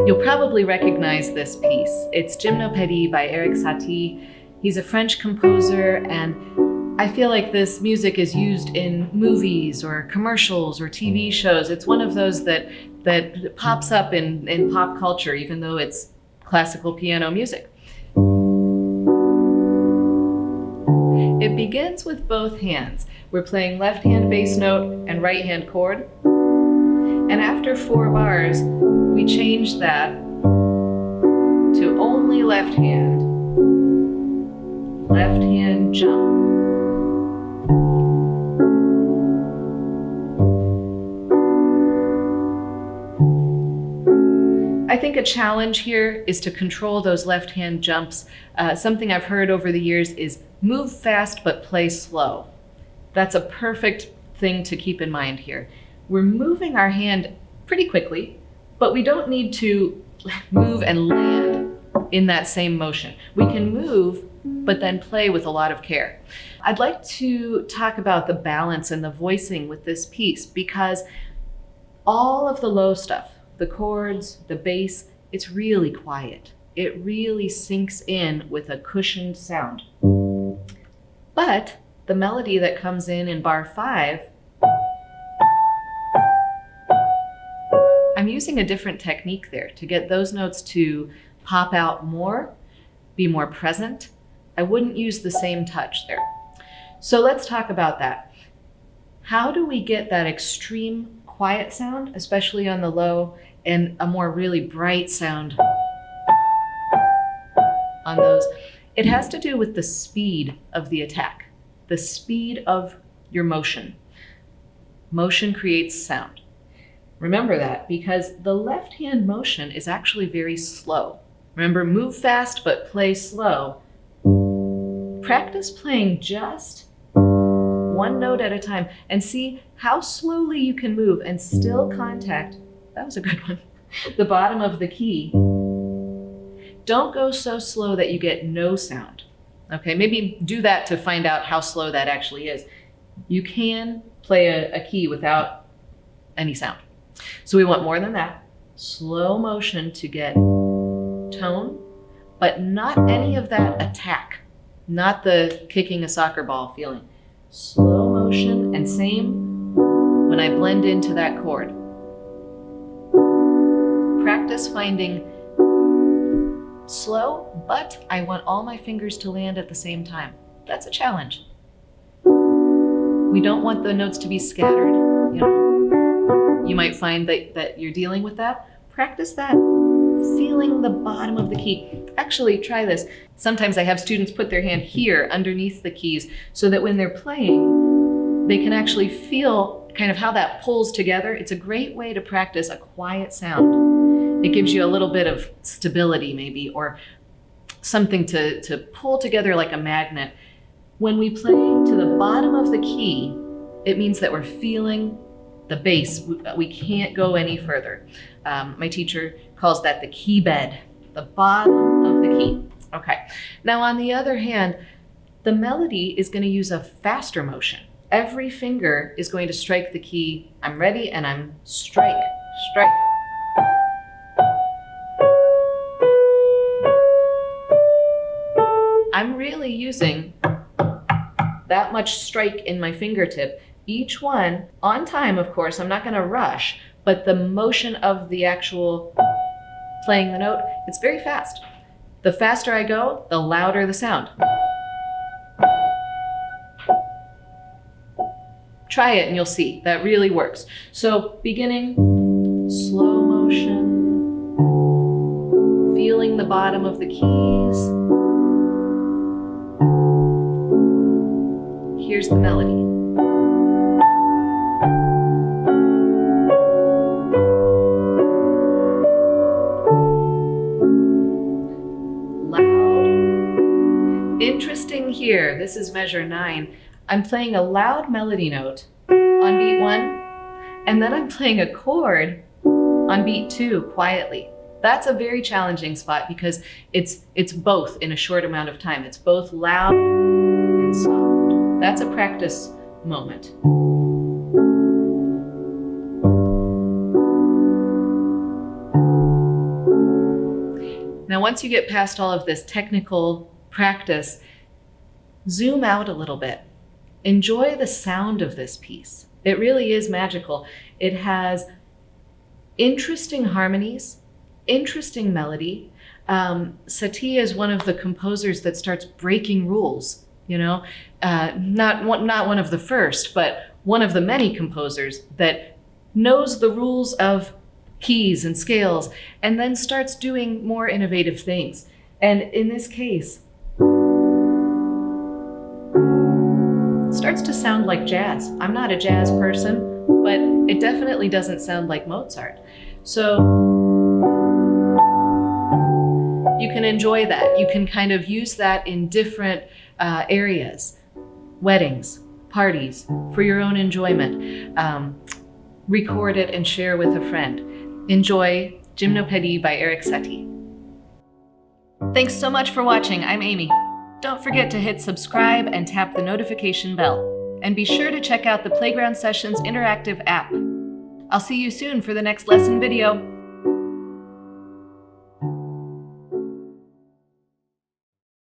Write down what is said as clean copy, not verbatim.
You'll probably recognize this piece. It's Gymnopédie by Erik Satie. He's a French composer, and I feel like this music is used in movies or commercials or TV shows. It's one of those that pops up in pop culture, even though it's classical piano music. It begins with both hands. We're playing left hand bass note and right hand chord. And after 4 bars, we change that to only left hand jump. I think a challenge here is to control those left hand jumps. Something I've heard over the years is move fast but play slow. That's a perfect thing to keep in mind here. We're moving our hand pretty quickly, but we don't need to move and land in that same motion. We can move, but then play with a lot of care. I'd like to talk about the balance and the voicing with this piece, because all of the low stuff, the chords, the bass, it's really quiet. It really sinks in with a cushioned sound. But the melody that comes in bar 5, I'm using a different technique there to get those notes to pop out more, be more present. I wouldn't use the same touch there. So let's talk about that. How do we get that extreme quiet sound, especially on the low, and a more really bright sound on those? It has to do with the speed of the attack, the speed of your motion. Motion creates sound. Remember that, because the left hand motion is actually very slow. Remember, move fast but play slow. Practice playing just one note at a time and see how slowly you can move and still contact, that was a good one, the bottom of the key. Don't go so slow that you get no sound. Okay, maybe do that to find out how slow that actually is. You can play a key without any sound. So we want more than that. Slow motion to get tone, but not any of that attack, not the kicking a soccer ball feeling. Slow motion, and same when I blend into that chord. Practice finding slow, but I want all my fingers to land at the same time. That's a challenge. We don't want the notes to be scattered. You might find that you're dealing with that. Practice that, feeling the bottom of the key. Actually, try this. Sometimes I have students put their hand here underneath the keys so that when they're playing, they can actually feel kind of how that pulls together. It's a great way to practice a quiet sound. It gives you a little bit of stability maybe, or something to pull together like a magnet. When we play to the bottom of the key, it means that we're feeling the bass. We can't go any further. My teacher calls that the key bed, the bottom of the key. Okay. Now on the other hand, the melody is going to use a faster motion. Every finger is going to strike the key. I'm ready, and I'm strike, strike. I'm really using that much strike in my fingertip. Each one on time, of course. I'm not going to rush, but the motion of the actual playing the note, it's very fast. The faster I go, the louder the sound. Try it and you'll see that really works. So beginning, slow motion, feeling the bottom of the keys. Here's the melody. Interesting here, this is measure 9. I'm playing a loud melody note on beat 1, and then I'm playing a chord on beat 2 quietly. That's a very challenging spot because it's both in a short amount of time. It's both loud and soft. That's a practice moment. Now, once you get past all of this technical practice, zoom out a little bit. Enjoy the sound of this piece. It really is magical. It has interesting harmonies, interesting melody. Satie is one of the composers that starts breaking rules, not one of the first, but one of the many composers that knows the rules of keys and scales and then starts doing more innovative things. And in this case, it starts to sound like jazz. I'm not a jazz person, but it definitely doesn't sound like Mozart. So you can enjoy that. You can kind of use that in different areas, weddings, parties, for your own enjoyment. Record it and share with a friend. Enjoy Gymnopédie by Erik Satie. Thanks so much for watching. I'm Amy. Don't forget to hit subscribe and tap the notification bell. And be sure to check out the Playground Sessions interactive app. I'll see you soon for the next lesson video.